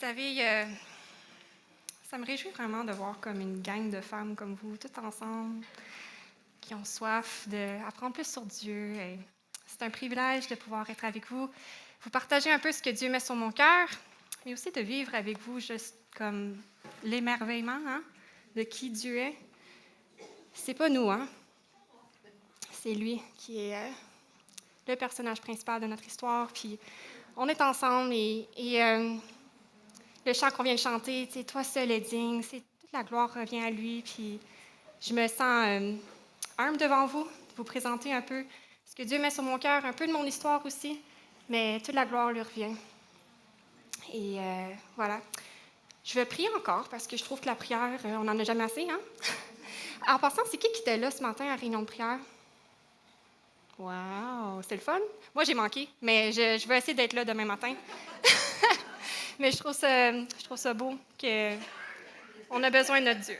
savez, ça me réjouit vraiment de voir comme une gang de femmes comme vous, toutes ensemble, qui ont soif d'apprendre plus sur Dieu. Et c'est un privilège de pouvoir être avec vous, vous partager un peu ce que Dieu met sur mon cœur, mais aussi de vivre avec vous juste comme l'émerveillement de qui Dieu est. C'est pas nous, c'est lui qui est le personnage principal de notre histoire. Puis on est ensemble et le chant qu'on vient de chanter, tu sais, toi seul est digne, c'est toute la gloire revient à lui. Puis je me sens humble devant vous, de vous présenter un peu ce que Dieu met sur mon cœur, un peu de mon histoire aussi, mais toute la gloire lui revient. Et voilà. Je vais prier encore parce que je trouve que la prière, on n'en a jamais assez, En passant, c'est qui était là ce matin à la réunion de prière? Wow, c'est le fun. Moi, j'ai manqué, mais je vais essayer d'être là demain matin. Mais je trouve ça beau qu'on a besoin de notre Dieu.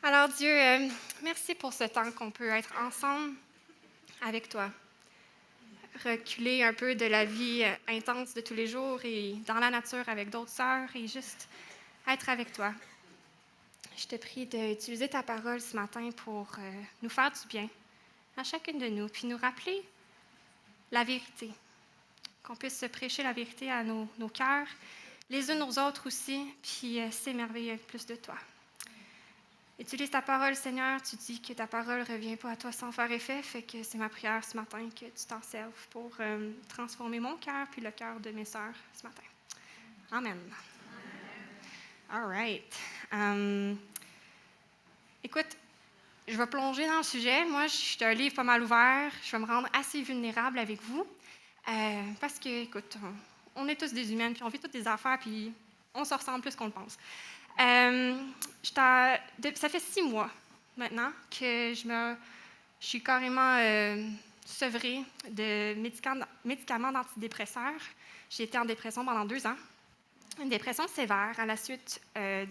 Alors Dieu, merci pour ce temps qu'on peut être ensemble avec toi. Reculer un peu de la vie intense de tous les jours et dans la nature avec d'autres sœurs et juste être avec toi. Je te prie d'utiliser ta parole ce matin pour nous faire du bien à chacune de nous, puis nous rappeler la vérité, qu'on puisse se prêcher la vérité à nos cœurs, les unes aux autres aussi, puis s'émerveiller plus de toi. Utilise ta parole, Seigneur. Tu dis que ta parole ne revient pas à toi sans faire effet, fait que c'est ma prière ce matin que tu t'en serves pour transformer mon cœur puis le cœur de mes sœurs ce matin. Amen. All right. Écoute, je vais plonger dans le sujet. Moi, je suis un livre pas mal ouvert. Je vais me rendre assez vulnérable avec vous parce que, écoute, on est tous des humains, puis on vit toutes des affaires, puis on se ressemble plus qu'on le pense. Ça fait 6 mois maintenant que je suis carrément sevrée de médicaments d'antidépresseurs. J'ai été en dépression pendant 2 ans. Une dépression sévère à la suite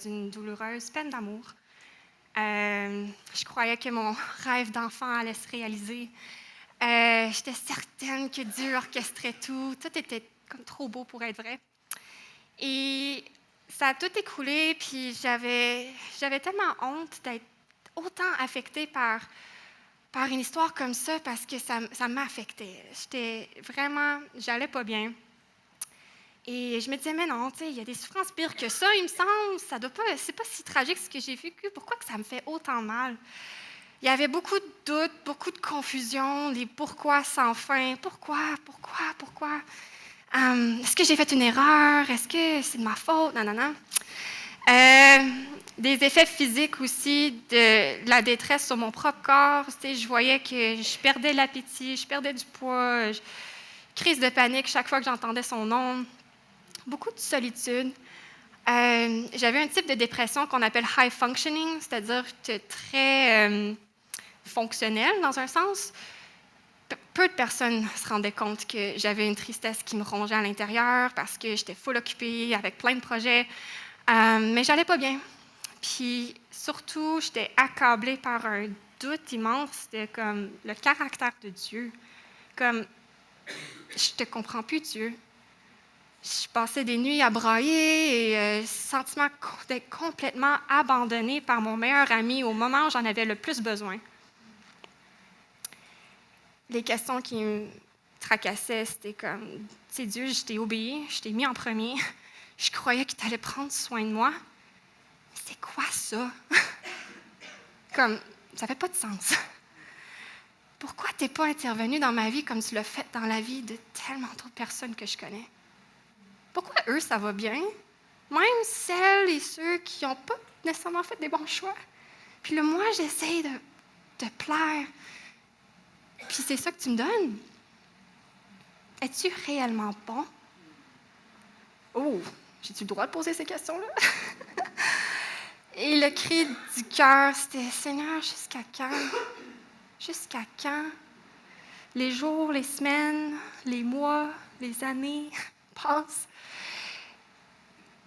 d'une douloureuse peine d'amour. Je croyais que mon rêve d'enfant allait se réaliser. J'étais certaine que Dieu orchestrait tout. Tout était comme trop beau pour être vrai. Et ça a tout écroulé, puis j'avais tellement honte d'être autant affectée par une histoire comme ça parce que ça m'affectait. J'allais pas bien. Et je me disais, mais non, tu sais, il y a des souffrances pires que ça, il me semble. C'est pas si tragique ce que j'ai vécu. Pourquoi que ça me fait autant mal? Il y avait beaucoup de doutes, beaucoup de confusion, des pourquoi sans fin. Pourquoi? Est-ce que j'ai fait une erreur? Est-ce que c'est de ma faute? Non. Des effets physiques aussi de la détresse sur mon propre corps. Tu sais, je voyais que je perdais l'appétit, je perdais du poids, crise de panique chaque fois que j'entendais son nom. Beaucoup de solitude. J'avais un type de dépression qu'on appelle high functioning, c'est-à-dire que très fonctionnel dans un sens. Peu de personnes se rendaient compte que j'avais une tristesse qui me rongeait à l'intérieur parce que j'étais full occupée avec plein de projets, mais j'allais pas bien. Puis surtout, j'étais accablée par un doute immense de comme le caractère de Dieu. Comme, je te comprends plus, Dieu. Je passais des nuits à brailler et sentiment d'être complètement abandonnée par mon meilleur ami au moment où j'en avais le plus besoin. Les questions qui me tracassaient, c'était comme, tu sais, Dieu, je t'ai obéi, je t'ai mis en premier, je croyais que tu allais prendre soin de moi. Mais c'est quoi ça? Comme, ça fait pas de sens. Pourquoi t'es pas intervenu dans ma vie comme tu l'as fait dans la vie de tellement d'autres personnes que je connais? Pourquoi eux, ça va bien? Même celles et ceux qui n'ont pas nécessairement fait des bons choix. Puis là, moi, j'essaie de te plaire. Puis c'est ça que tu me donnes? Es-tu réellement bon? Oh, j'ai-tu le droit de poser ces questions-là? Et le cri du cœur, c'était « Seigneur, jusqu'à quand? Jusqu'à quand? » Les jours, les semaines, les mois, les années passent.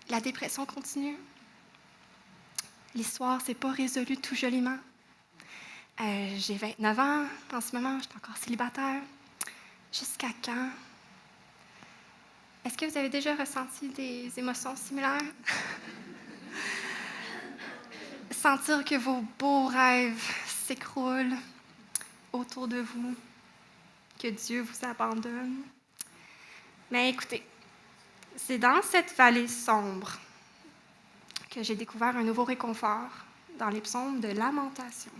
La dépression continue. L'histoire s'est pas résolue tout joliment. J'ai 29 ans en ce moment, je suis encore célibataire. Jusqu'à quand? Est-ce que vous avez déjà ressenti des émotions similaires? Sentir que vos beaux rêves s'écroulent autour de vous, que Dieu vous abandonne. Mais écoutez, c'est dans cette vallée sombre que j'ai découvert un nouveau réconfort dans les psaumes de lamentation.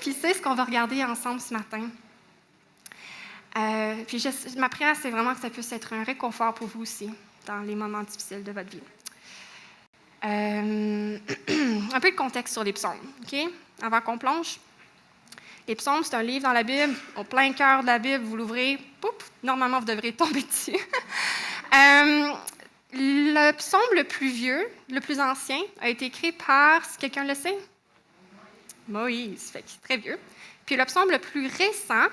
Puis c'est ce qu'on va regarder ensemble ce matin. Ma prière, c'est vraiment que ça puisse être un réconfort pour vous aussi dans les moments difficiles de votre vie. Un peu de contexte sur les psaumes, OK? Avant qu'on plonge. Les psaumes, c'est un livre dans la Bible. Au plein cœur de la Bible, vous l'ouvrez, poup, normalement, vous devrez tomber dessus. Le psaume le plus vieux, le plus ancien, a été écrit par, si quelqu'un le sait, Moïse, fait qu'il est très vieux. Puis le psaume le plus récent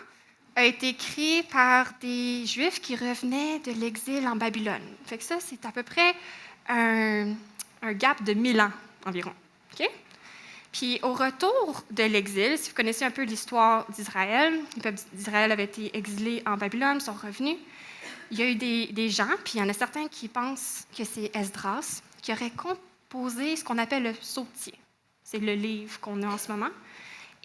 a été écrit par des Juifs qui revenaient de l'exil en Babylone. Fait que ça, c'est à peu près un gap de 1000 ans environ. OK? Puis au retour de l'exil, si vous connaissez un peu l'histoire d'Israël, le peuple d'Israël avait été exilé en Babylone, sont revenus. Il y a eu des gens, puis il y en a certains qui pensent que c'est Esdras, qui aurait composé ce qu'on appelle le psautier. C'est le livre qu'on a en ce moment.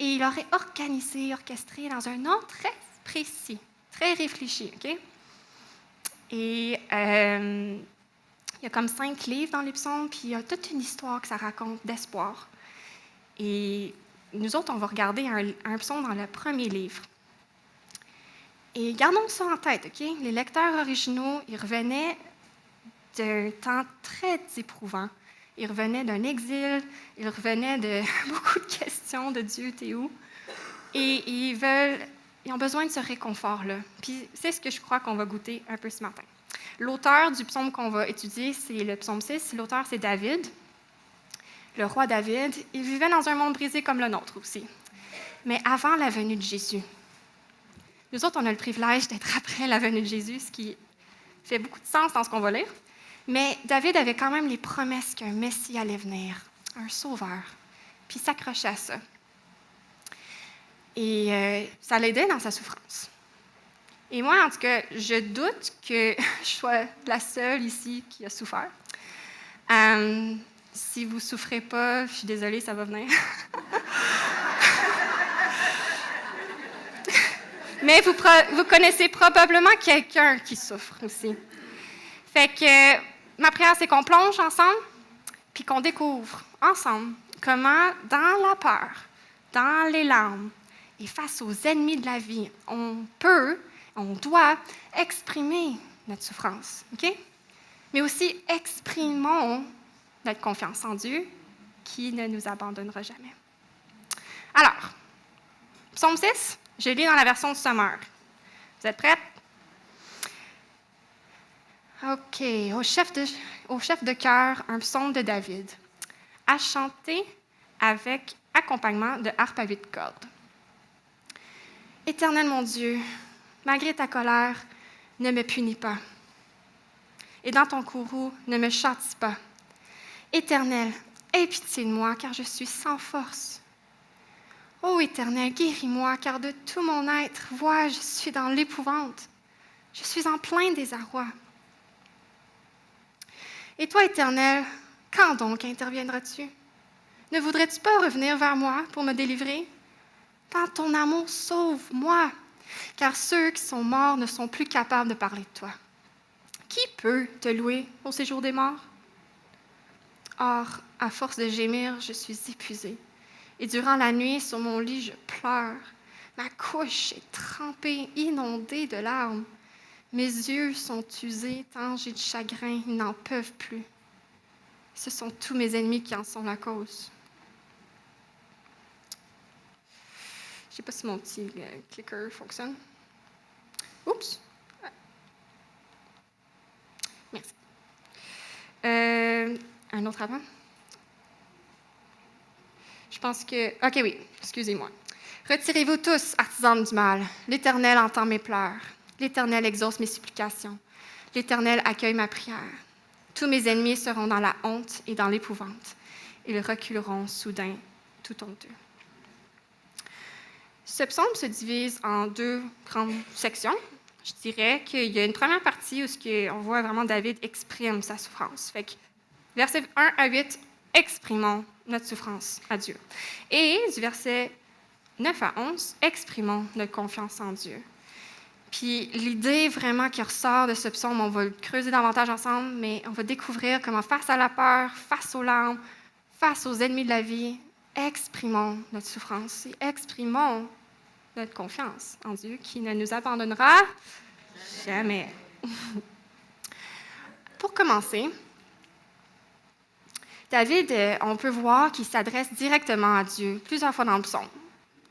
Et il aurait orchestré dans un ordre très précis, très réfléchi. OK? Et il y a comme 5 livres dans les psaumes, puis il y a toute une histoire que ça raconte d'espoir. Et nous autres, on va regarder un psaume dans le premier livre. Et gardons ça en tête, OK? Les lecteurs originaux, ils revenaient d'un temps très éprouvant. Ils revenaient d'un exil, ils revenaient de beaucoup de questions de Dieu, t'es où? Et ils ont besoin de ce réconfort-là. Puis c'est ce que je crois qu'on va goûter un peu ce matin. L'auteur du psaume qu'on va étudier, c'est le psaume 6. L'auteur, c'est David, le roi David. Il vivait dans un monde brisé comme le nôtre aussi, mais avant la venue de Jésus. Nous autres, on a le privilège d'être après la venue de Jésus, ce qui fait beaucoup de sens dans ce qu'on va lire. Mais David avait quand même les promesses qu'un Messie allait venir, un sauveur, puis il s'accrochait à ça. Et ça l'aidait dans sa souffrance. Et moi, en tout cas, je doute que je sois la seule ici qui a souffert. Si vous ne souffrez pas, je suis désolée, ça va venir. Mais vous connaissez probablement quelqu'un qui souffre aussi. Fait que ma prière, c'est qu'on plonge ensemble, puis qu'on découvre ensemble comment, dans la peur, dans les larmes et face aux ennemis de la vie, on doit exprimer notre souffrance, OK? Mais aussi exprimons notre confiance en Dieu qui ne nous abandonnera jamais. Alors, psaume 6, je lis dans la version de Summer. Vous êtes prêts? OK. Au chef de chœur, un psaume de David, à chanter avec accompagnement de harpe à 8 cordes. Éternel mon Dieu, malgré ta colère, ne me punis pas. Et dans ton courroux, ne me châtie pas. Éternel, aie pitié de moi, car je suis sans force. Ô Éternel, guéris-moi, car de tout mon être, vois, je suis dans l'épouvante. Je suis en plein désarroi. Et toi, Éternel, quand donc interviendras-tu? Ne voudrais-tu pas revenir vers moi pour me délivrer? Dans ton amour, sauve-moi, car ceux qui sont morts ne sont plus capables de parler de toi. Qui peut te louer au séjour des morts? Or, à force de gémir, je suis épuisée. Et durant la nuit, sur mon lit, je pleure. Ma couche est trempée, inondée de larmes. Mes yeux sont usés, tant j'ai de chagrin, ils n'en peuvent plus. Ce sont tous mes ennemis qui en sont la cause. Je ne sais pas si mon petit clicker fonctionne. Oups! Merci. Un autre avant? Je pense que... OK, oui, excusez-moi. Retirez-vous tous, artisans du mal. L'Éternel entend mes pleurs. L'Éternel exauce mes supplications. L'Éternel accueille ma prière. Tous mes ennemis seront dans la honte et dans l'épouvante. Ils reculeront soudain, tout honteux. Ce psaume se divise en 2 grandes sections. je dirais qu'il y a une première partie où on voit vraiment David exprime sa souffrance. Fait que, versets 1 à 8, exprimons notre souffrance à Dieu. Et du verset 9 à 11, exprimons notre confiance en Dieu. Puis l'idée vraiment qui ressort de ce psaume, on va le creuser davantage ensemble, mais on va découvrir comment face à la peur, face aux larmes, face aux ennemis de la vie, exprimons notre souffrance et exprimons notre confiance en Dieu qui ne nous abandonnera jamais. Pour commencer, David, on peut voir qu'il s'adresse directement à Dieu plusieurs fois dans le psaume.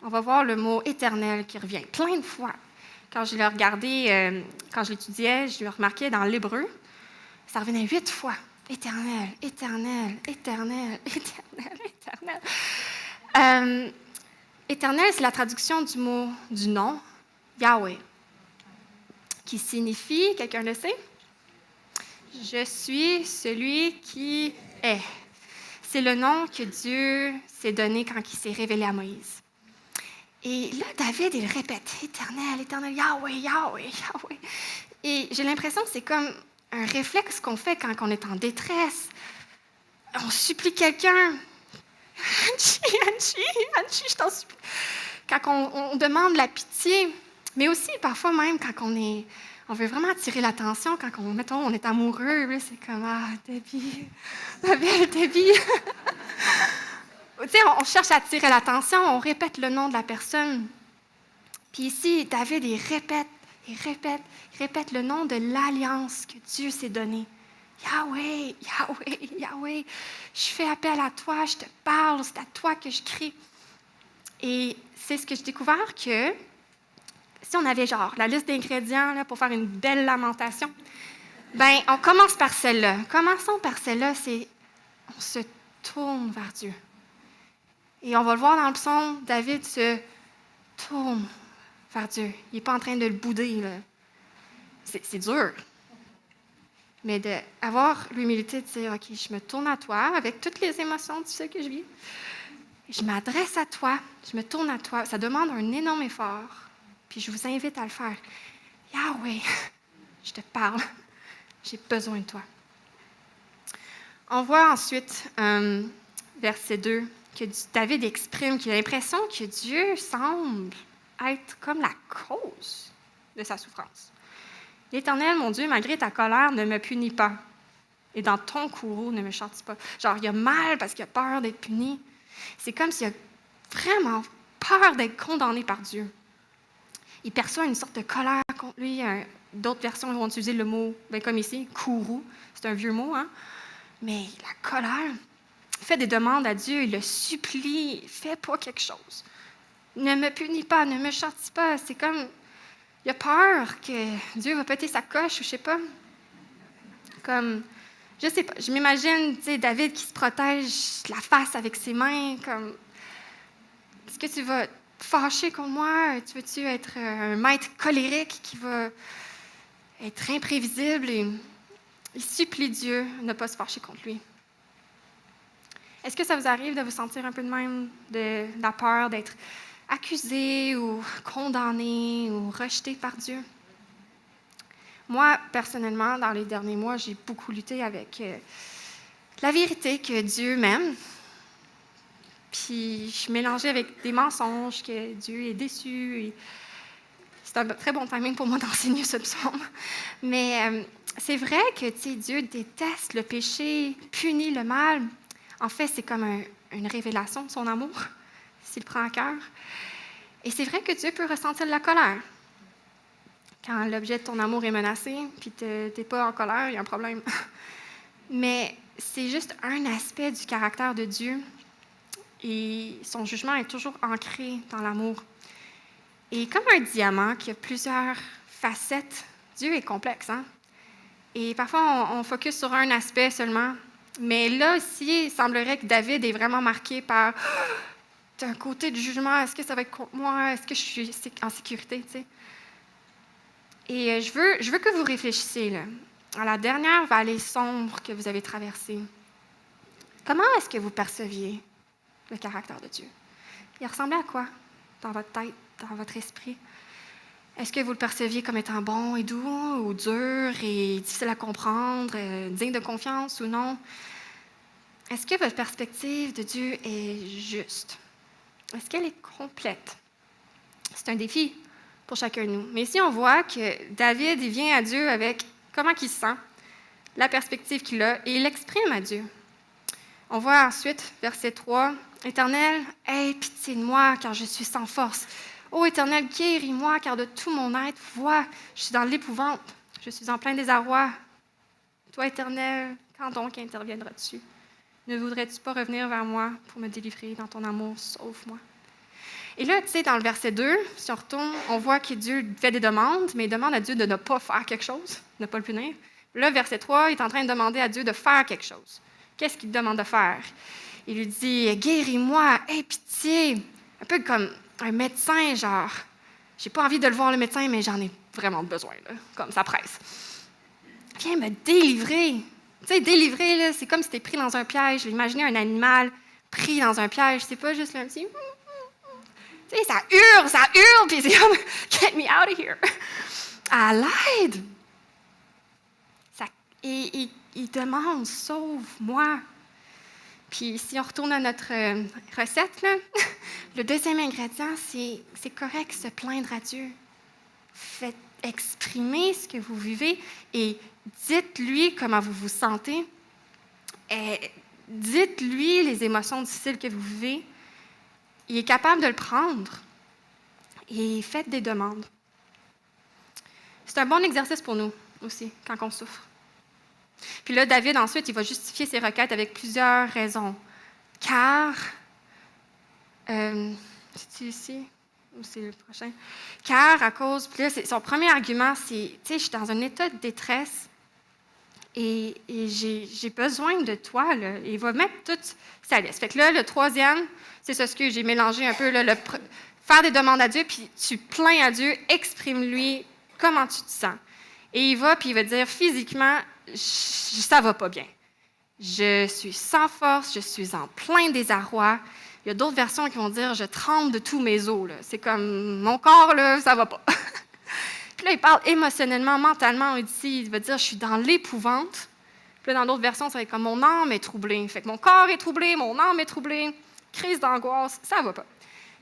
On va voir le mot « éternel » qui revient plein de fois. Quand je l'ai regardé, quand je l'étudiais, je le remarquais dans l'hébreu, ça revenait 8 fois. Éternel, éternel, éternel, éternel, éternel. Éternel, c'est la traduction du nom Yahweh, qui signifie, quelqu'un le sait? Je suis celui qui est. C'est le nom que Dieu s'est donné quand il s'est révélé à Moïse. Et là, David, il répète, éternel, éternel, Yahweh, Yahweh, Yahweh. Et j'ai l'impression que c'est comme un réflexe qu'on fait quand on est en détresse. On supplie quelqu'un. Angie, je t'en supplie. Quand on demande la pitié, mais aussi parfois même quand on veut vraiment attirer l'attention, quand on est amoureux, là, c'est comme, ah, Debbie, ma belle Debbie. Tu sais, on cherche à attirer l'attention, on répète le nom de la personne. Puis ici, David, il répète le nom de l'alliance que Dieu s'est donnée. Yahweh, Yahweh, Yahweh, je fais appel à toi, je te parle, c'est à toi que je crie. Et c'est ce que j'ai découvert que si on avait genre la liste d'ingrédients là, pour faire une belle lamentation, ben on commence par celle-là. Commençons par celle-là, c'est on se tourne vers Dieu. Et on va le voir dans le psaume, David se tourne vers Dieu. Il n'est pas en train de le bouder. Là. C'est dur. Mais d'avoir l'humilité de dire, OK, je me tourne à toi avec toutes les émotions, tu sais que je vis. Je m'adresse à toi, je me tourne à toi. Ça demande un énorme effort. Puis je vous invite à le faire. Yahweh, je te parle. J'ai besoin de toi. On voit ensuite, verset 2, que David exprime qu'il a l'impression que Dieu semble être comme la cause de sa souffrance. L'Éternel, mon Dieu, malgré ta colère, ne me punit pas. Et dans ton courroux, ne me châtie pas. Genre, il a mal parce qu'il a peur d'être puni. C'est comme s'il a vraiment peur d'être condamné par Dieu. Il perçoit une sorte de colère contre lui. D'autres versions vont utiliser le mot, comme ici, courroux. C'est un vieux mot, hein? Mais la colère, il fait des demandes à Dieu, il le supplie, fais pas quelque chose. Ne me punis pas, ne me châtie pas. C'est comme, il a peur que Dieu va péter sa coche, ou je sais pas. Comme, je sais pas, je m'imagine, David qui se protège la face avec ses mains, comme, est-ce que tu vas te fâcher contre moi? Veux-tu être un maître colérique qui va être imprévisible? Et il supplie Dieu de ne pas se fâcher contre lui. Est-ce que ça vous arrive de vous sentir un peu de même, de la peur d'être accusé ou condamné ou rejeté par Dieu? Moi, personnellement, dans les derniers mois, j'ai beaucoup lutté avec la vérité que Dieu m'aime. Puis je mélangeais avec des mensonges que Dieu est déçu. Et c'est un très bon timing pour moi d'enseigner ce psaume. Mais c'est vrai que Dieu déteste le péché, punit le mal. En fait, c'est comme une révélation de son amour, s'il le prend à cœur. Et c'est vrai que Dieu peut ressentir de la colère. Quand l'objet de ton amour est menacé, puis tu n'es pas en colère, il y a un problème. Mais c'est juste un aspect du caractère de Dieu. Et son jugement est toujours ancré dans l'amour. Et comme un diamant qui a plusieurs facettes, Dieu est complexe, hein? Et parfois, on focus sur un aspect seulement. Mais là aussi, il semblerait que David est vraiment marqué par un côté de jugement. Est-ce que ça va être contre moi? Est-ce que je suis en sécurité? T'sais? Et je veux que vous réfléchissiez là, à la dernière vallée sombre que vous avez traversée. Comment est-ce que vous perceviez le caractère de Dieu? Il ressemblait à quoi dans votre tête, dans votre esprit? Est-ce que vous le perceviez comme étant bon et doux ou dur et difficile à comprendre, digne de confiance ou non? Est-ce que votre perspective de Dieu est juste? Est-ce qu'elle est complète? C'est un défi pour chacun de nous. Mais ici, on voit que David, il vient à Dieu avec comment il se sent, la perspective qu'il a, et il l'exprime à Dieu. On voit ensuite, verset 3, « Éternel, aie pitié de moi, car je suis sans force. Ô Éternel, guéris-moi, car de tout mon être, vois, je suis dans l'épouvante, je suis en plein désarroi. Toi, Éternel, quand donc interviendras-tu? Ne voudrais-tu pas revenir vers moi pour me délivrer dans ton amour? Sauve-moi. » Et là, tu sais, dans le verset 2, si on retourne, on voit que Dieu fait des demandes, mais il demande à Dieu de ne pas faire quelque chose, de ne pas le punir. Là, verset 3, il est en train de demander à Dieu de faire quelque chose. Qu'est-ce qu'il te demande de faire? Il lui dit, « Guéris-moi, aie pitié. » Un peu comme un médecin, genre, j'ai pas envie de le voir le médecin, mais j'en ai vraiment besoin, là, comme ça presse. Viens me délivrer. Tu sais, délivrer, là, c'est comme si tu es pris dans un piège. Imaginez un animal pris dans un piège. C'est pas juste un petit... Tu sais, ça hurle, puis c'est comme « Get me out of here! » À l'aide! Et il demande « Sauve-moi! » Puis si on retourne à notre recette, là, le deuxième ingrédient, c'est correct se plaindre à Dieu. Faites exprimer ce que vous vivez et dites-lui comment vous vous sentez. Et dites-lui les émotions difficiles que vous vivez. Il est capable de le prendre. Et faites des demandes. C'est un bon exercice pour nous aussi, quand on souffre. Puis là, David, ensuite, il va justifier ses requêtes avec plusieurs raisons. Car, c'est-tu ici ou c'est le prochain? Car, à cause, puis là, son premier argument, c'est, tu sais, je suis dans un état de détresse et j'ai besoin de toi, là. Et il va mettre toute sa liste. Fait que là, le troisième, c'est ce que j'ai mélangé un peu, là, faire des demandes à Dieu, puis tu plains à Dieu, exprime-lui comment tu te sens. Et il va, puis il va dire, physiquement, ça va pas bien. Je suis sans force, je suis en plein désarroi. Il y a d'autres versions qui vont dire, je tremble de tous mes os. Là. C'est comme, mon corps, là, ça va pas. Puis là, il parle émotionnellement, mentalement. Il va dire, je suis dans l'épouvante. Puis là, dans d'autres versions, ça va être comme, mon âme est troublée. Fait que mon corps est troublé, mon âme est troublée. Crise d'angoisse, ça va pas.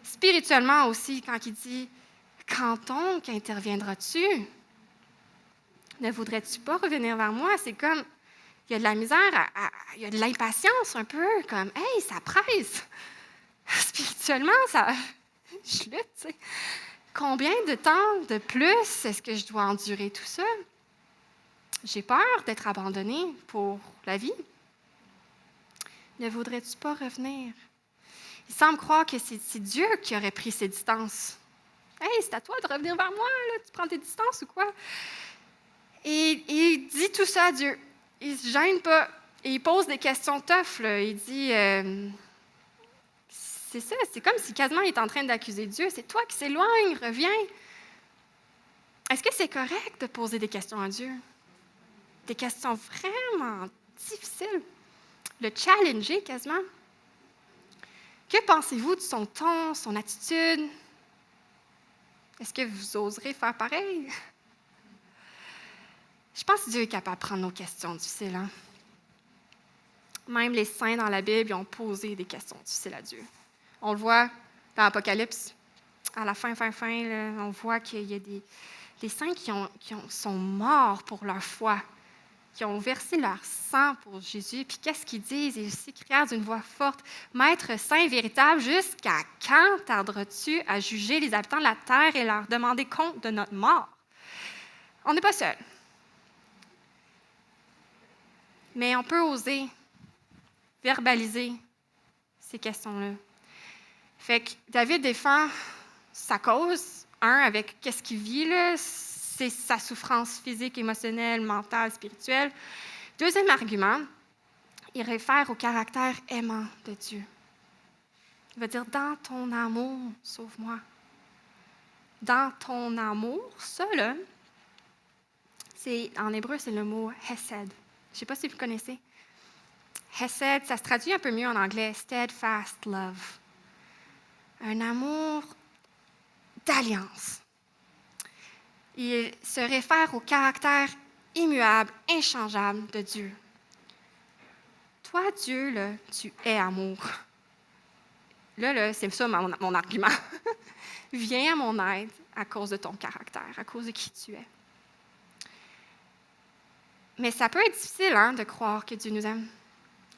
Spirituellement aussi, quand il dit, quand donc interviendras-tu? Ne voudrais-tu pas revenir vers moi? C'est comme, il y a de la misère, il y a de l'impatience un peu, comme, hey, ça presse. Spirituellement, je lutte, tu sais. Combien de temps de plus est-ce que je dois endurer tout ça? J'ai peur d'être abandonnée pour la vie. Ne voudrais-tu pas revenir? Il semble croire que c'est Dieu qui aurait pris ses distances. Hey, c'est à toi de revenir vers moi, là. Tu prends tes distances ou quoi? Et il dit tout ça à Dieu. Il ne se gêne pas. Et il pose des questions tough. Là. Il dit, c'est ça, c'est comme si quasiment il est en train d'accuser Dieu. C'est toi qui s'éloignes, reviens. Est-ce que c'est correct de poser des questions à Dieu? Des questions vraiment difficiles. Le challenger quasiment. Que pensez-vous de son ton, son attitude? Est-ce que vous oserez faire pareil? Je pense que Dieu est capable de prendre nos questions difficiles. Hein? Même les saints dans la Bible ils ont posé des questions difficiles à Dieu. On le voit dans l'Apocalypse. À la fin, là, on voit qu'il y a des saints qui sont morts pour leur foi, qui ont versé leur sang pour Jésus. Puis qu'est-ce qu'ils disent? Ils s'écrièrent d'une voix forte, « Maître saint véritable, jusqu'à quand tarderas-tu à juger les habitants de la terre et leur demander compte de notre mort? » On n'est pas seuls. Mais on peut oser verbaliser ces questions-là. Fait que David défend sa cause, avec qu'est-ce qu'il vit, là, c'est sa souffrance physique, émotionnelle, mentale, spirituelle. Deuxième argument, il réfère au caractère aimant de Dieu. Il va dire, dans ton amour, sauve-moi. Dans ton amour, ça, là, en hébreu, c'est le mot hesed. Je ne sais pas si vous connaissez. Hesed, ça se traduit un peu mieux en anglais, steadfast love. Un amour d'alliance. Il se réfère au caractère immuable, inchangeable de Dieu. Toi, Dieu, là, tu es amour. Là, c'est ça mon argument. Viens à mon aide à cause de ton caractère, à cause de qui tu es. Mais ça peut être difficile de croire que Dieu nous aime.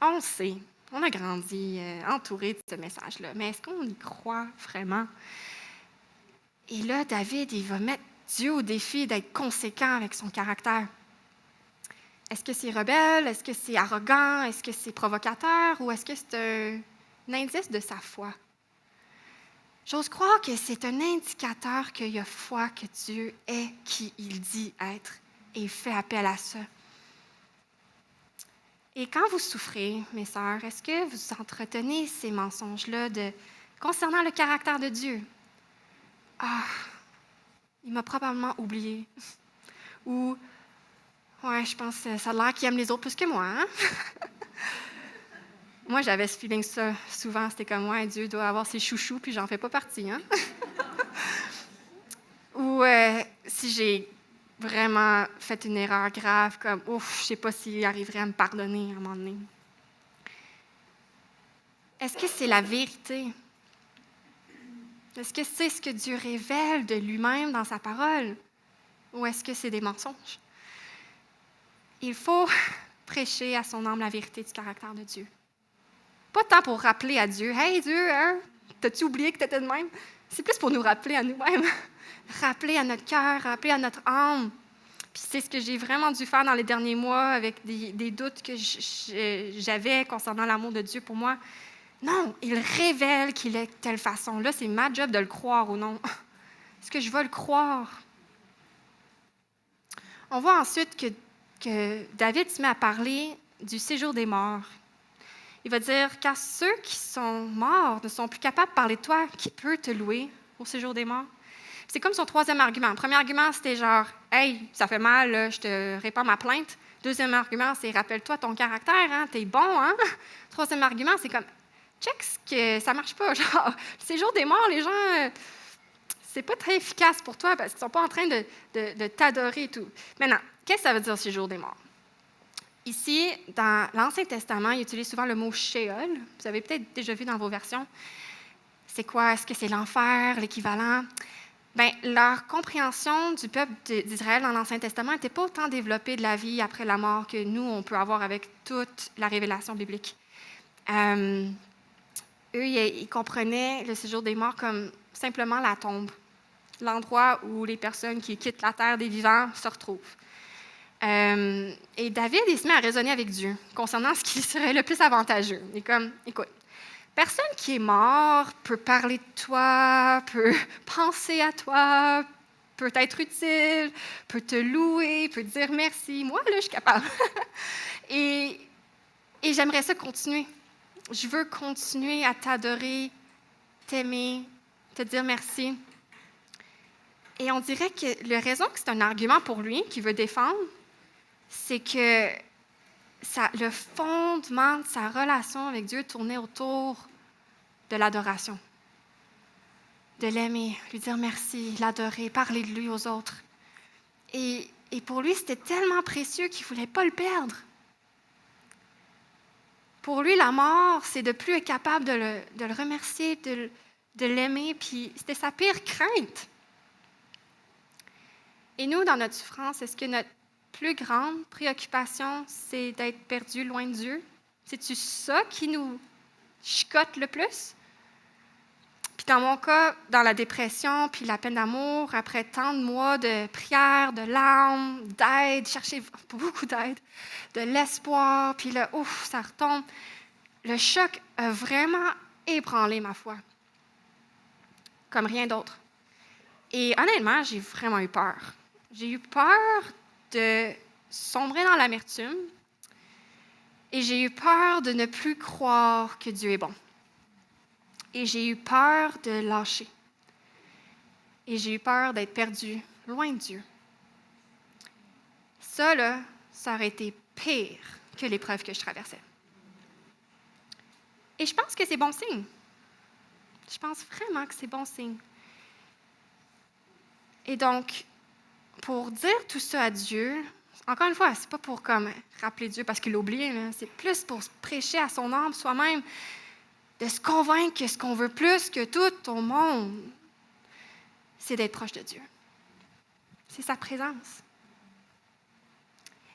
On le sait, on a grandi entouré de ce message-là, mais est-ce qu'on y croit vraiment? Et là, David, il va mettre Dieu au défi d'être conséquent avec son caractère. Est-ce que c'est rebelle? Est-ce que c'est arrogant? Est-ce que c'est provocateur? Ou est-ce que c'est un indice de sa foi? J'ose croire que c'est un indicateur qu'il y a foi que Dieu est qui il dit être et il fait appel à ça. Et quand vous souffrez, mes sœurs, est-ce que vous entretenez ces mensonges-là concernant le caractère de Dieu? Ah, il m'a probablement oublié. Ou, ouais, je pense que ça a l'air qu'il aime les autres plus que moi. Hein? Moi, j'avais ce feeling ça souvent. C'était comme, ouais, Dieu doit avoir ses chouchous, puis j'en fais pas partie. Hein? Ou si j'ai vraiment fait une erreur grave, comme, ouf, je sais pas s'il arriverait à me pardonner à un moment donné. Est-ce que c'est la vérité? Est-ce que c'est ce que Dieu révèle de lui-même dans sa parole? Ou est-ce que c'est des mensonges? Il faut prêcher à son âme la vérité du caractère de Dieu. Pas tant pour rappeler à Dieu, « Hey Dieu, hein, t'as-tu oublié que t'étais de même? » C'est plus pour nous rappeler à nous-mêmes. Rappeler à notre cœur, rappeler à notre âme. Puis c'est ce que j'ai vraiment dû faire dans les derniers mois avec des doutes que j'avais concernant l'amour de Dieu pour moi. Non, il révèle qu'il est de telle façon. Là, c'est ma job de le croire ou non. Est-ce que je vais le croire? On voit ensuite que David se met à parler du séjour des morts. Il va dire, car ceux qui sont morts ne sont plus capables de parler de toi, qui peut te louer au séjour des morts? C'est comme son troisième argument. Le premier argument, c'était genre, hey, ça fait mal, là, je te répands ma plainte. Deuxième argument, c'est rappelle-toi ton caractère, hein, t'es bon, hein? Troisième argument, c'est comme, check ce que ça marche pas. Genre, le séjour des morts, les gens, c'est pas très efficace pour toi parce qu'ils sont pas en train de t'adorer et tout. Maintenant, qu'est-ce que ça veut dire séjour des morts? Ici, dans l'Ancien Testament, il utilise souvent le mot Sheol. Vous avez peut-être déjà vu dans vos versions. C'est quoi? Est-ce que c'est l'enfer, l'équivalent? Bien, leur compréhension du peuple d'Israël dans l'Ancien Testament n'était pas autant développée de la vie après la mort que nous, on peut avoir avec toute la révélation biblique. Eux, ils comprenaient le séjour des morts comme simplement la tombe, l'endroit où les personnes qui quittent la terre des vivants se retrouvent. Et David, il se met à raisonner avec Dieu concernant ce qui serait le plus avantageux. Il est comme, écoute, personne qui est mort peut parler de toi, peut penser à toi, peut être utile, peut te louer, peut te dire merci. Moi, là, je suis capable. et j'aimerais ça continuer. Je veux continuer à t'adorer, t'aimer, te dire merci. Et on dirait que la raison que c'est un argument pour lui, qu'il veut défendre, c'est que le fondement de sa relation avec Dieu tournait autour de l'adoration. De l'aimer, lui dire merci, l'adorer, parler de lui aux autres. Et pour lui, c'était tellement précieux qu'il ne voulait pas le perdre. Pour lui, la mort, c'est de plus être capable de le remercier, de l'aimer, puis c'était sa pire crainte. Et nous, dans notre souffrance, est-ce que notre plus grande préoccupation, c'est d'être perdu loin de Dieu? C'est-tu ça qui nous chicote le plus? Puis dans mon cas, dans la dépression, puis la peine d'amour, après tant de mois de prières, de larmes, d'aide, chercher beaucoup d'aide, de l'espoir, puis là, ouf, ça retombe. Le choc a vraiment ébranlé ma foi, comme rien d'autre. Et honnêtement, j'ai vraiment eu peur. J'ai eu peur de sombrer dans l'amertume et j'ai eu peur de ne plus croire que Dieu est bon. Et j'ai eu peur de lâcher. Et j'ai eu peur d'être perdue loin de Dieu. Ça, là, ça aurait été pire que l'épreuve que je traversais. Et je pense que c'est bon signe. Je pense vraiment que c'est bon signe. Et donc, pour dire tout ça à Dieu, encore une fois, c'est pas pour comme rappeler Dieu parce qu'il l'a oublié, là. C'est plus pour se prêcher à son âme soi-même, de se convaincre que ce qu'on veut plus que tout au monde, c'est d'être proche de Dieu. C'est sa présence.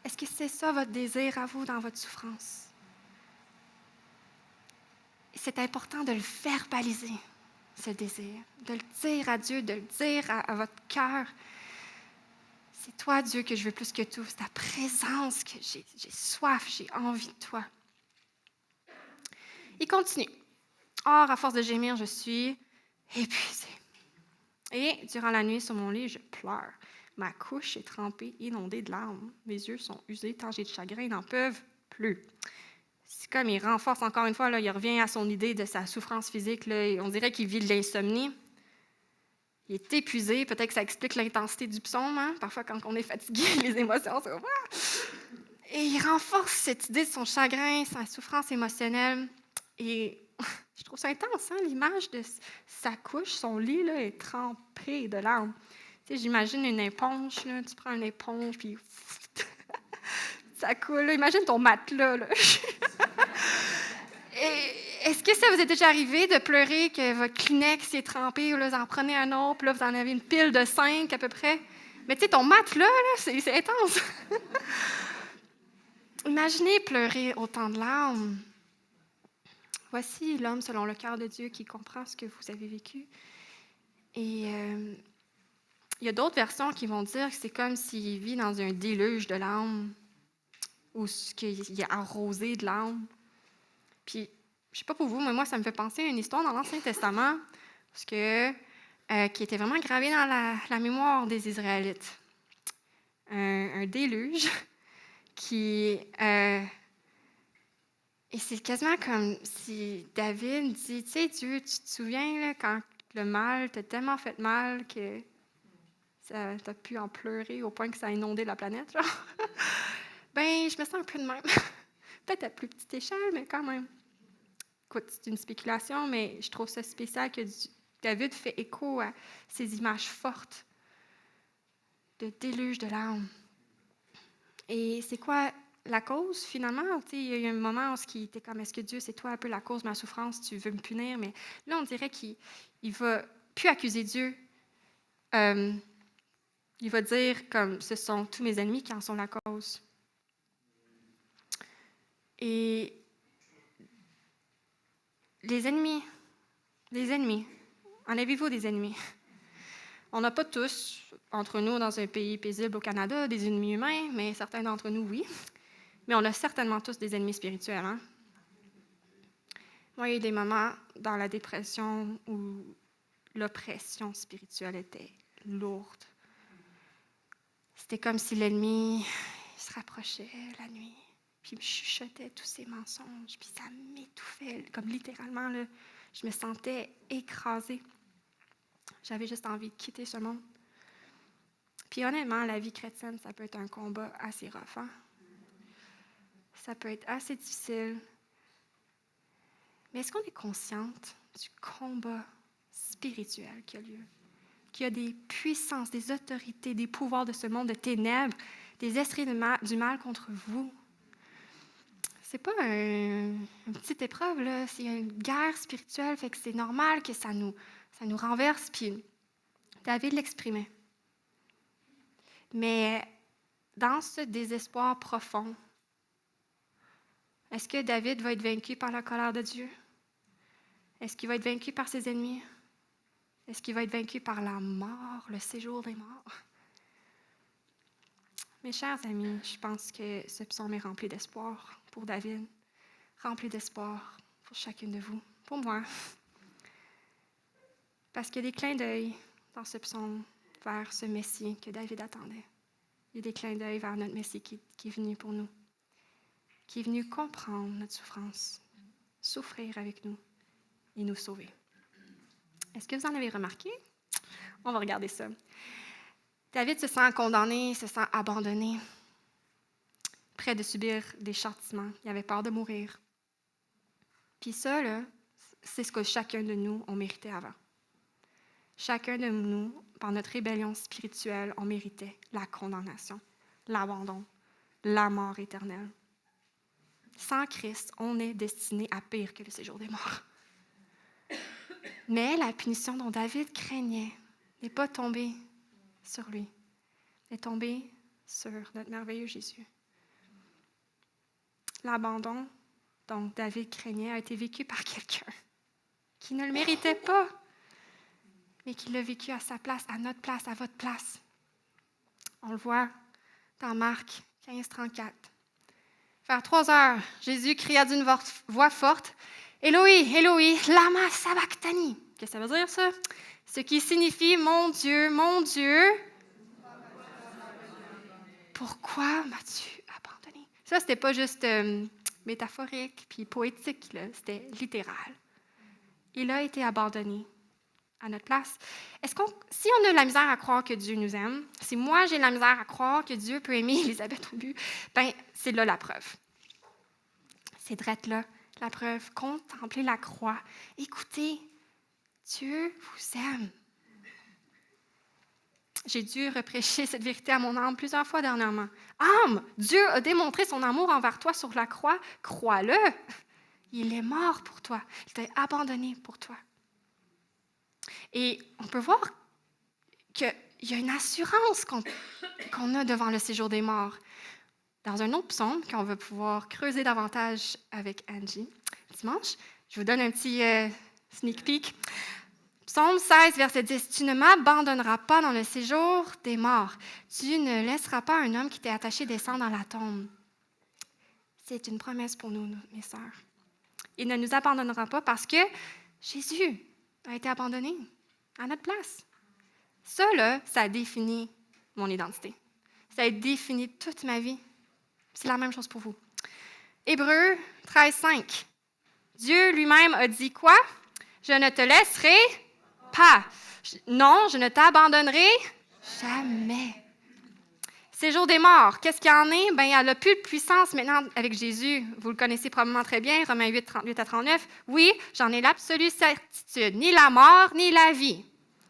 Est-ce que c'est ça votre désir à vous dans votre souffrance? C'est important de le verbaliser, ce désir, de le dire à Dieu, de le dire à votre cœur. C'est toi, Dieu, que je veux plus que tout. C'est ta présence que j'ai soif, j'ai envie de toi. Il continue. Or, à force de gémir, je suis épuisée. Et durant la nuit, sur mon lit, je pleure. Ma couche est trempée, inondée de larmes. Mes yeux sont usés tant j'ai de chagrin, ils n'en peuvent plus. C'est comme il renforce encore une fois, là, il revient à son idée de sa souffrance physique. Là, et on dirait qu'il vit de l'insomnie. Il est épuisé. Peut-être que ça explique l'intensité du psaume. Hein? Parfois, quand on est fatigué, les émotions, c'est comme... Et il renforce cette idée de son chagrin, sa souffrance émotionnelle. Et je trouve ça intense, hein, l'image de sa couche, son lit là, est trempé de larmes. Tu sais, j'imagine une éponge, là, tu prends une éponge, puis ça coule. Là. Imagine ton matelas. Là. Est-ce que ça vous est déjà arrivé de pleurer que votre Kleenex est trempé, ou là, vous en prenez un autre, puis là, vous en avez une pile de 5 à peu près? Mais tu sais, ton matelas, là, c'est intense. Imaginez pleurer autant de larmes. Voici l'homme selon le cœur de Dieu qui comprend ce que vous avez vécu. Et il y a d'autres versions qui vont dire que c'est comme s'il vit dans un déluge de larmes ou qu'il est arrosé de larmes. Puis, je ne sais pas pour vous, mais moi, ça me fait penser à une histoire dans l'Ancien Testament qui était vraiment gravée dans la mémoire des Israélites. Un déluge qui... et c'est quasiment comme si David dit, tu sais, Dieu, tu te souviens là, quand le mal t'a tellement fait mal que tu as pu en pleurer au point que ça a inondé la planète, genre. Ben, je me sens un peu de même. Peut-être à plus petite échelle, mais quand même. Écoute, c'est une spéculation, mais je trouve ça spécial que David fait écho à ces images fortes de déluge de larmes. Et c'est quoi la cause, finalement? Il y a eu un moment où il était comme, est-ce que Dieu, c'est toi un peu la cause de ma souffrance, tu veux me punir? Mais là, on dirait qu'il ne va plus accuser Dieu. Il va dire comme, ce sont tous mes ennemis qui en sont la cause. Et les ennemis, en avez-vous des ennemis? On n'a pas tous, entre nous, dans un pays paisible au Canada, des ennemis humains, mais certains d'entre nous, oui. Mais on a certainement tous des ennemis spirituels. Hein? Moi, il y a eu des moments dans la dépression où l'oppression spirituelle était lourde. C'était comme si l'ennemi se rapprochait la nuit, puis il me chuchotait tous ses mensonges, puis ça m'étouffait, comme littéralement, là, je me sentais écrasée. J'avais juste envie de quitter ce monde. Puis honnêtement, la vie chrétienne, ça peut être un combat assez rough. Hein? Ça peut être assez difficile. Mais est-ce qu'on est consciente du combat spirituel qui a lieu? Qu'il y a des puissances, des autorités, des pouvoirs de ce monde de ténèbres, des esprits du mal contre vous. C'est pas une petite épreuve, là. C'est une guerre spirituelle, fait que c'est normal que ça nous renverse. Puis David l'exprimait. Mais dans ce désespoir profond, est-ce que David va être vaincu par la colère de Dieu? Est-ce qu'il va être vaincu par ses ennemis? Est-ce qu'il va être vaincu par la mort, le séjour des morts? Mes chers amis, je pense que ce psaume est rempli d'espoir pour David, rempli d'espoir pour chacune de vous, pour moi. Parce qu'il y a des clins d'œil dans ce psaume vers ce Messie que David attendait. Il y a des clins d'œil vers notre Messie qui est venu pour nous, qui est venu comprendre notre souffrance, souffrir avec nous et nous sauver. Est-ce que vous en avez remarqué? On va regarder ça. David se sent condamné, se sent abandonné, prêt de subir des châtiments. Il avait peur de mourir. Puis ça, là, c'est ce que chacun de nous, on méritait avant. Chacun de nous par notre rébellion spirituelle, on méritait la condamnation, l'abandon, la mort éternelle. Sans Christ, on est destiné à pire que le séjour des morts. Mais la punition dont David craignait n'est pas tombée sur lui, elle est tombée sur notre merveilleux Jésus. L'abandon dont David craignait a été vécu par quelqu'un qui ne le méritait pas, mais qui l'a vécu à sa place, à notre place, à votre place. On le voit dans Marc 15, 34. Vers 3 heures, Jésus cria d'une voix forte, « Éloi, Éloi, lama sabachthani » Qu'est-ce que ça veut dire, ça? Ce qui signifie « Mon Dieu, pourquoi m'as-tu abandonné? » Ça, c'était pas juste métaphorique puis poétique, là. C'était littéral. Il a été abandonné à notre place. Si on a de la misère à croire que Dieu nous aime, si moi j'ai de la misère à croire que Dieu peut aimer Élisabeth au but, ben c'est là la preuve. C'est drette là, la preuve. Contemplez la croix. Écoutez, Dieu vous aime. J'ai dû reprêcher cette vérité à mon âme plusieurs fois dernièrement. Âme, Dieu a démontré son amour envers toi sur la croix. Crois-le. Il est mort pour toi. Il t'a abandonné pour toi. Et on peut voir qu'il y a une assurance qu'on a devant le séjour des morts. Dans un autre psaume qu'on va pouvoir creuser davantage avec Angie dimanche, je vous donne un petit sneak peek. Psaume 16, verset 10. « Tu ne m'abandonneras pas dans le séjour des morts. Tu ne laisseras pas un homme qui t'est attaché descendre dans la tombe. » C'est une promesse pour nous, mes sœurs. Il ne nous abandonnera pas parce que Jésus a été abandonné à notre place. Ça, là, ça définit mon identité. Ça a défini toute ma vie. C'est la même chose pour vous. Hébreux 13, 5. Dieu lui-même a dit quoi? « Je ne te laisserai pas. Non, je ne t'abandonnerai jamais. » Séjour des morts, qu'est-ce qu'il y en est? Bien, elle n'a plus de puissance maintenant avec Jésus. Vous le connaissez probablement très bien, Romains 8, 38 à 39. Oui, j'en ai l'absolue certitude. Ni la mort, ni la vie,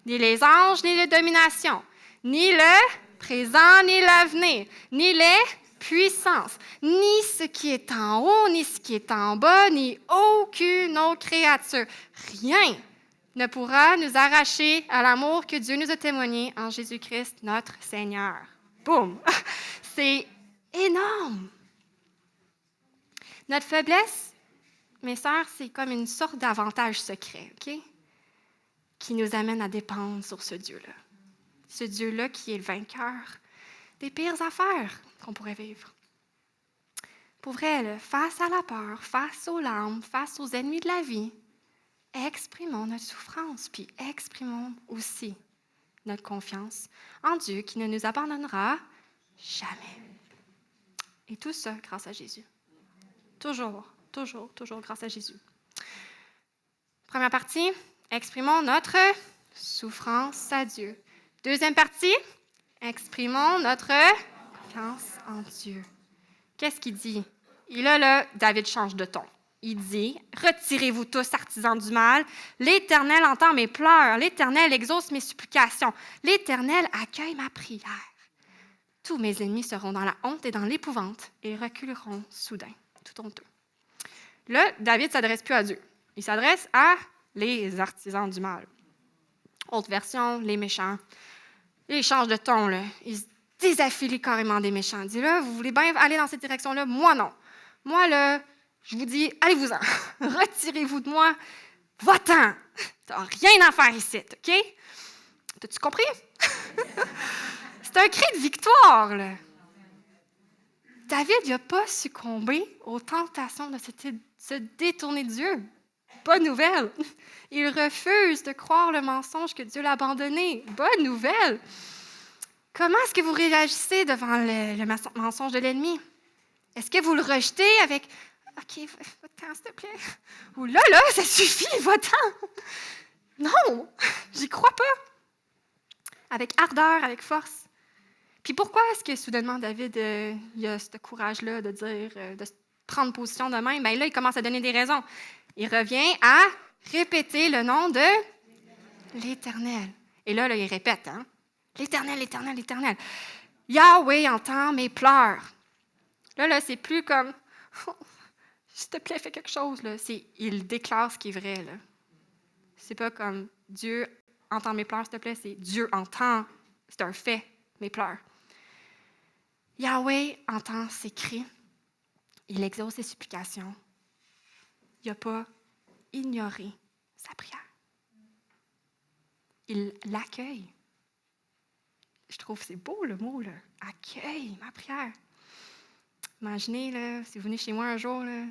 ni les anges, ni les dominations, ni le présent, ni l'avenir, ni les puissances, ni ce qui est en haut, ni ce qui est en bas, ni aucune autre créature. Rien ne pourra nous arracher à l'amour que Dieu nous a témoigné en Jésus-Christ, notre Seigneur. Boum! C'est énorme! Notre faiblesse, mes sœurs, c'est comme une sorte d'avantage secret, OK? Qui nous amène à dépendre sur ce Dieu-là. Ce Dieu-là qui est le vainqueur des pires affaires qu'on pourrait vivre. Pour vrai, là, face à la peur, face aux larmes, face aux ennemis de la vie, exprimons notre souffrance, puis exprimons aussi notre confiance en Dieu qui ne nous abandonnera jamais. Et tout ça grâce à Jésus. Toujours, toujours, toujours grâce à Jésus. Première partie, exprimons notre souffrance à Dieu. Deuxième partie, exprimons notre confiance en Dieu. Qu'est-ce qu'il dit? Et là, David change de ton. Il dit, « Retirez-vous tous, artisans du mal. L'Éternel entend mes pleurs. L'Éternel exauce mes supplications. L'Éternel accueille ma prière. Tous mes ennemis seront dans la honte et dans l'épouvante et reculeront soudain. » Tout honteux. Là, David ne s'adresse plus à Dieu. Il s'adresse à les artisans du mal. Autre version, les méchants. Il change de ton, là. Il se désaffilie carrément des méchants. Il dit, là, vous voulez bien aller dans cette direction-là? Moi, non. Moi, là, je vous dis, allez-vous-en. Retirez-vous de moi. Va-t'en. Tu n'as rien à faire ici, OK? T'as-tu compris? C'est un cri de victoire, là. David n'a pas succombé aux tentations de se détourner de Dieu. Bonne nouvelle. Il refuse de croire le mensonge que Dieu l'a abandonné. Bonne nouvelle. Comment est-ce que vous réagissez devant le mensonge de l'ennemi? Est-ce que vous le rejetez avec « OK, va-t'en, s'il te plaît. » Ou là, ça suffit, va-t'en. Non, j'y crois pas. Avec ardeur, avec force. Puis pourquoi est-ce que soudainement David il a ce courage-là de dire, de prendre position de même? Bien là, il commence à donner des raisons. Il revient à répéter le nom de l'Éternel. Et là, il répète, hein? L'Éternel, l'Éternel, l'Éternel. Yahweh entend mes pleurs. Là, c'est plus comme, oh, s'il te plaît, fais quelque chose. Là. Il déclare ce qui est vrai. Là. C'est pas comme Dieu entend mes pleurs, s'il te plaît. C'est Dieu entend, c'est un fait, mes pleurs. Yahweh entend ses cris. Il exauce ses supplications. Il n'a pas ignoré sa prière. Il l'accueille. Je trouve que c'est beau le mot, là. Accueille ma prière. Imaginez, là, si vous venez chez moi un jour, là,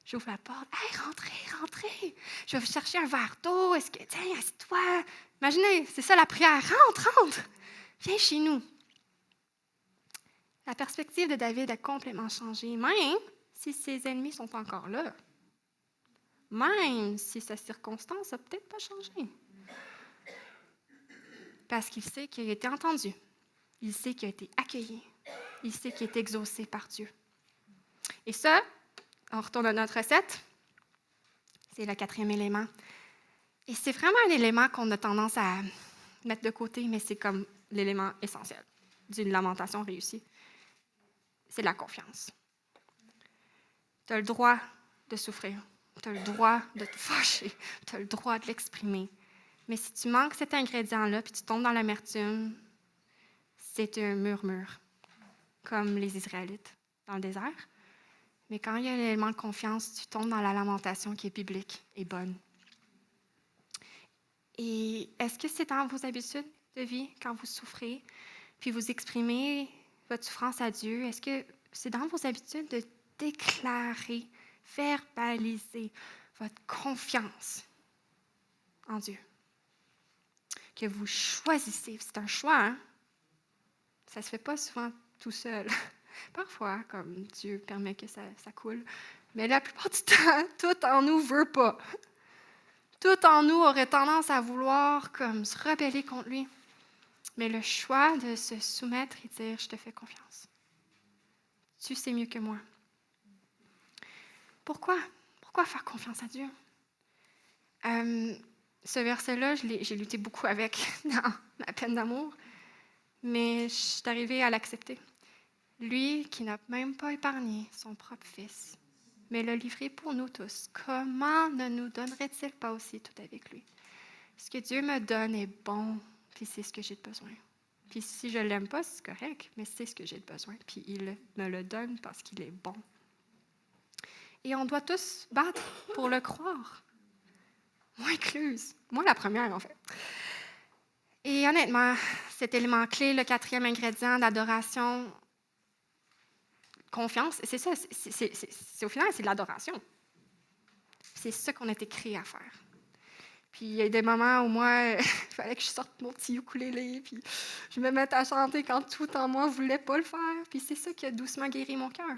j'ouvre la porte. Hey, rentrez. Je vais vous chercher un verre d'eau. Est-ce que, tiens, assieds-toi. Imaginez, c'est ça la prière. Rentre. Viens chez nous. La perspective de David a complètement changé, même si ses ennemis sont encore là. Même si sa circonstance n'a peut-être pas changé. Parce qu'il sait qu'il a été entendu. Il sait qu'il a été accueilli. Il sait qu'il est exaucé par Dieu. Et ça, on retourne à notre recette. C'est le 4e élément. Et c'est vraiment un élément qu'on a tendance à mettre de côté, mais c'est comme l'élément essentiel d'une lamentation réussie. C'est la confiance. Tu as le droit de souffrir. Tu as le droit de te fâcher. Tu as le droit de l'exprimer. Mais si tu manques cet ingrédient-là, puis tu tombes dans l'amertume, c'est un murmure, comme les Israélites dans le désert. Mais quand il y a l'élément de confiance, tu tombes dans la lamentation qui est biblique et bonne. Et est-ce que c'est dans vos habitudes de vie, quand vous souffrez, puis vous exprimez votre souffrance à Dieu, est-ce que c'est dans vos habitudes de déclarer, verbaliser votre confiance en Dieu? Que vous choisissez, c'est un choix, hein? Ça ne se fait pas souvent tout seul. Parfois, comme Dieu permet que ça coule. Mais la plupart du temps, tout en nous ne veut pas. Tout en nous aurait tendance à vouloir comme se rebeller contre lui. Mais le choix de se soumettre et dire « Je te fais confiance. Tu sais mieux que moi. » Pourquoi? Pourquoi faire confiance à Dieu? Ce verset-là, j'ai lutté beaucoup avec dans ma peine d'amour, mais je suis arrivée à l'accepter. Lui qui n'a même pas épargné son propre fils, mais l'a livré pour nous tous, comment ne nous donnerait-il pas aussi tout avec lui? Ce que Dieu me donne est bon, puis c'est ce que j'ai besoin. Puis si je ne l'aime pas, c'est correct, mais c'est ce que j'ai besoin, puis il me le donne parce qu'il est bon. Et on doit tous battre pour le croire. Moi incluse. Moi la première, en fait. Et honnêtement, cet élément clé, le 4e ingrédient d'adoration, confiance, c'est ça, c'est au final, c'est de l'adoration. C'est ça qu'on a été créé à faire. Puis il y a des moments où moi, il fallait que je sorte mon petit ukulélé, puis je me mette à chanter quand tout en moi ne voulait pas le faire. Puis c'est ça qui a doucement guéri mon cœur.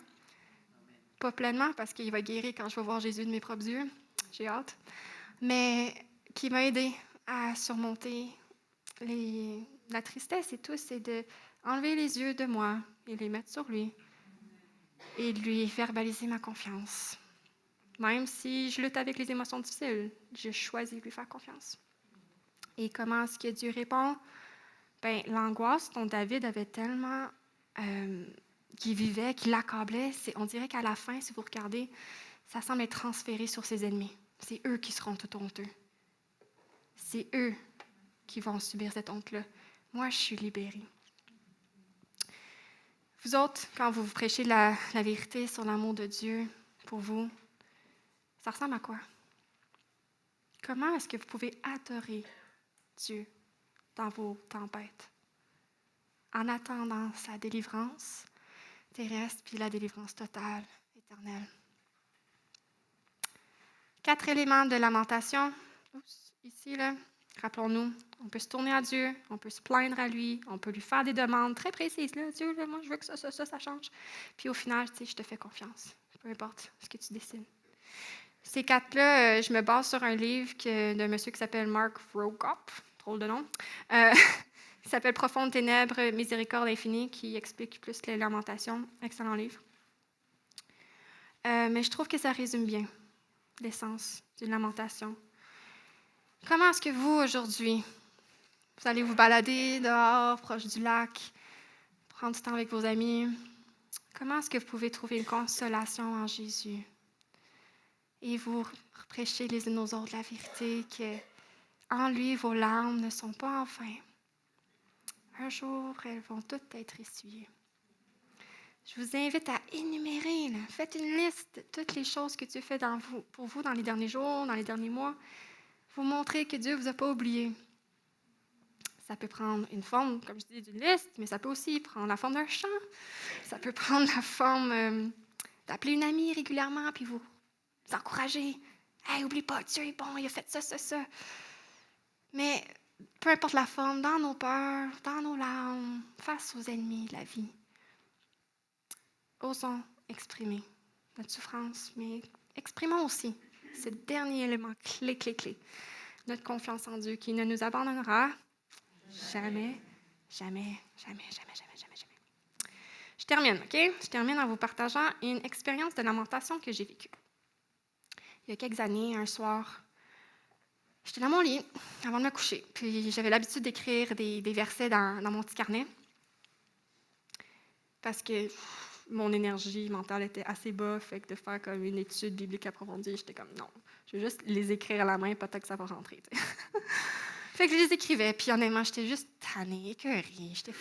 Pas pleinement, parce qu'il va guérir quand je vais voir Jésus de mes propres yeux. J'ai hâte. Mais qui m'a aidé à surmonter la tristesse et tout, c'est d'enlever les yeux de moi et les mettre sur lui et de lui verbaliser ma confiance. Même si je lutte avec les émotions difficiles, je choisis de lui faire confiance. Et comment est-ce que Dieu répond? Bien, l'angoisse dont David avait tellement, qu'il vivait, qui l'accablait, on dirait qu'à la fin, si vous regardez, ça semble être transféré sur ses ennemis. C'est eux qui seront tout honteux. C'est eux qui vont subir cette honte-là. Moi, je suis libérée. Vous autres, quand vous prêchez la vérité sur l'amour de Dieu pour vous, ça ressemble à quoi? Comment est-ce que vous pouvez adorer Dieu dans vos tempêtes? En attendant sa délivrance terrestre, puis la délivrance totale, éternelle. 4 éléments de lamentation. Ici, là, rappelons-nous, on peut se tourner à Dieu, on peut se plaindre à lui, on peut lui faire des demandes très précises. Là, Dieu, là, moi, je veux que ça change. Puis au final, tu sais, je te fais confiance, peu importe ce que tu décides. Ces 4-là, je me base sur un livre d'un monsieur qui s'appelle Mark Vroegop, drôle de nom, qui s'appelle « Profondes ténèbres, miséricorde infinie », qui explique plus les lamentations. Excellent livre. Mais je trouve que ça résume bien l'essence d'une lamentation. Comment est-ce que vous, aujourd'hui, Vous allez vous balader dehors, proche du lac, prendre du temps avec vos amis. Comment est-ce que vous pouvez trouver une consolation en Jésus? Et vous prêchez les uns aux autres la vérité que en lui, vos larmes ne sont pas en vain. Un jour, elles vont toutes être essuyées. Je vous invite à énumérer, là. Faites une liste de toutes les choses que Dieu fait pour vous dans les derniers jours, dans les derniers mois. Vous montrez que Dieu ne vous a pas oublié. Ça peut prendre une forme, comme je dis, d'une liste, mais ça peut aussi prendre la forme d'un chant. Ça peut prendre la forme d'appeler une amie régulièrement puis vous encourager. « Hey, oublie pas, Dieu est bon, il a fait ça, ça, ça. » Mais peu importe la forme, dans nos peurs, dans nos larmes, face aux ennemis de la vie, osons exprimer notre souffrance, mais exprimons aussi ce dernier élément clé, notre confiance en Dieu qui ne nous abandonnera jamais, jamais, jamais, jamais, jamais, jamais, jamais. Je termine, OK? Je termine en vous partageant une expérience de lamentation que j'ai vécue. Il y a quelques années, un soir, j'étais dans mon lit avant de me coucher, puis j'avais l'habitude d'écrire des versets dans mon petit carnet parce que mon énergie mentale était assez bas, fait que de faire comme une étude biblique approfondie, j'étais comme non, je vais juste les écrire à la main, peut-être que ça va rentrer. Fait que je les écrivais, puis honnêtement, j'étais juste tannée, écœurée, j'étais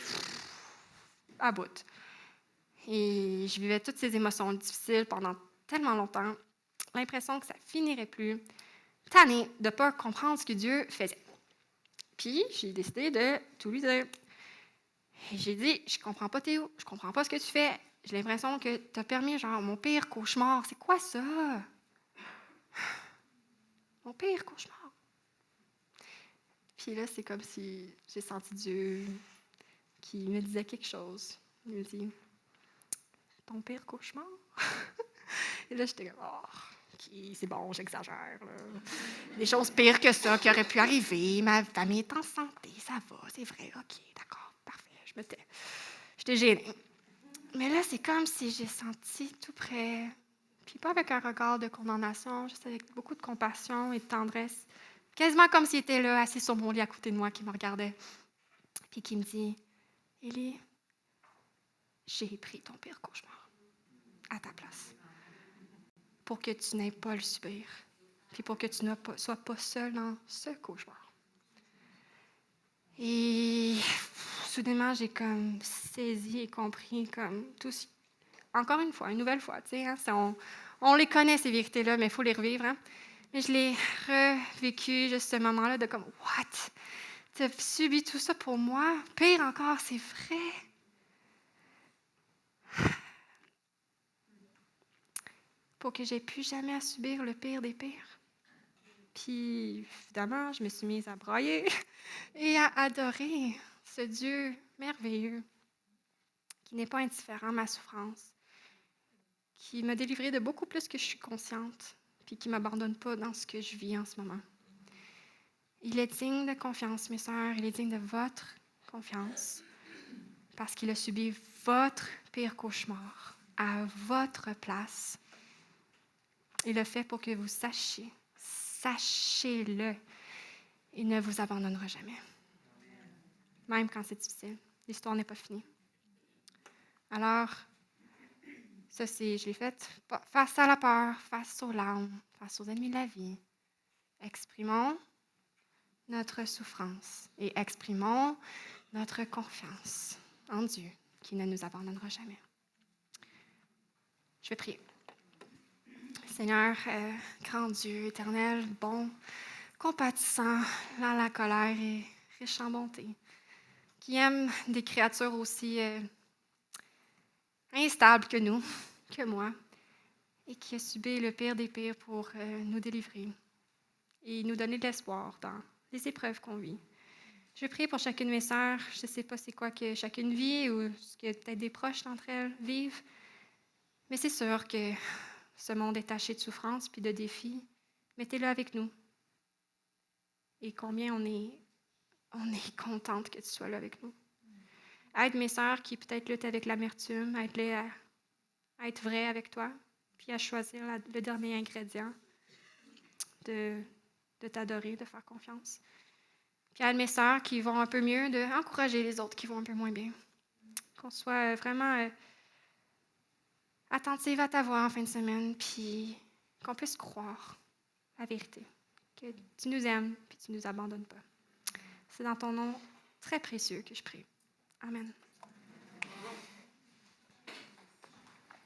à bout. Et je vivais toutes ces émotions difficiles pendant tellement longtemps, l'impression que ça finirait plus, tannée de ne pas comprendre ce que Dieu faisait. Puis j'ai décidé de tout lui dire. Et j'ai dit, je comprends pas Théo, je comprends pas ce que tu fais. J'ai l'impression que tu as permis, genre, mon pire cauchemar. C'est quoi ça? Mon pire cauchemar. Puis là, c'est comme si j'ai senti Dieu qui me disait quelque chose. Il me dit, ton pire cauchemar? Et là, j'étais comme, oh, okay, c'est bon, j'exagère. Là. Des choses pires que ça qui auraient pu arriver. Ma famille est en santé, ça va, c'est vrai. OK, d'accord, parfait, je me tais. J'étais gênée. Mais là, c'est comme si j'ai senti tout près, puis pas avec un regard de condamnation, juste avec beaucoup de compassion et de tendresse. Quasiment comme s'il était là, assis sur mon lit à côté de moi, qui me regardait. Puis qui me dit, « Élie, j'ai pris ton pire cauchemar à ta place pour que tu n'aies pas à le subir, puis pour que tu ne sois pas seul dans ce cauchemar. » Et soudainement, j'ai comme saisi et compris comme tout. Encore une fois, une nouvelle fois, tu sais, hein, on les connaît ces vérités-là, mais il faut les revivre. Hein? Mais je l'ai revécu juste ce moment-là de comme, what? Tu as subi tout ça pour moi? Pire encore, c'est vrai. Pour que j'ai plus jamais à subir le pire des pires. Puis, évidemment, je me suis mise à brailler et à adorer ce Dieu merveilleux qui n'est pas indifférent à ma souffrance, qui m'a délivrée de beaucoup plus que je suis consciente, puis qui ne m'abandonne pas dans ce que je vis en ce moment. Il est digne de confiance, mes sœurs, il est digne de votre confiance, parce qu'il a subi votre pire cauchemar à votre place. Il le fait pour que vous sachiez, sachez-le, il ne vous abandonnera jamais. Même quand c'est difficile, l'histoire n'est pas finie. Alors, ça, je l'ai fait face à la peur, face aux larmes, face aux ennemis de la vie. Exprimons notre souffrance et exprimons notre confiance en Dieu qui ne nous abandonnera jamais. Je vais prier. Seigneur, grand Dieu, éternel, bon, compatissant, lent à la colère et riche en bonté, qui aime des créatures aussi instables que nous, que moi, et qui a subi le pire des pires pour nous délivrer et nous donner de l'espoir dans les épreuves qu'on vit. Je prie pour chacune de mes sœurs. Je ne sais pas c'est quoi que chacune vit ou ce que peut-être des proches d'entre elles vivent, mais c'est sûr que ce monde est taché de souffrance puis de défis. Mettez-le avec nous. Et combien on est contente que tu sois là avec nous. Aide mes sœurs qui peut-être luttent avec l'amertume, aide-les à être vraies avec toi, puis à choisir le dernier ingrédient de t'adorer, de faire confiance. Puis à mes sœurs qui vont un peu mieux, d'encourager les autres qui vont un peu moins bien. Qu'on soit vraiment attentive à ta voix en fin de semaine, puis qu'on puisse croire la vérité, que tu nous aimes, puis tu ne nous abandonnes pas. C'est dans ton nom très précieux que je prie. Amen.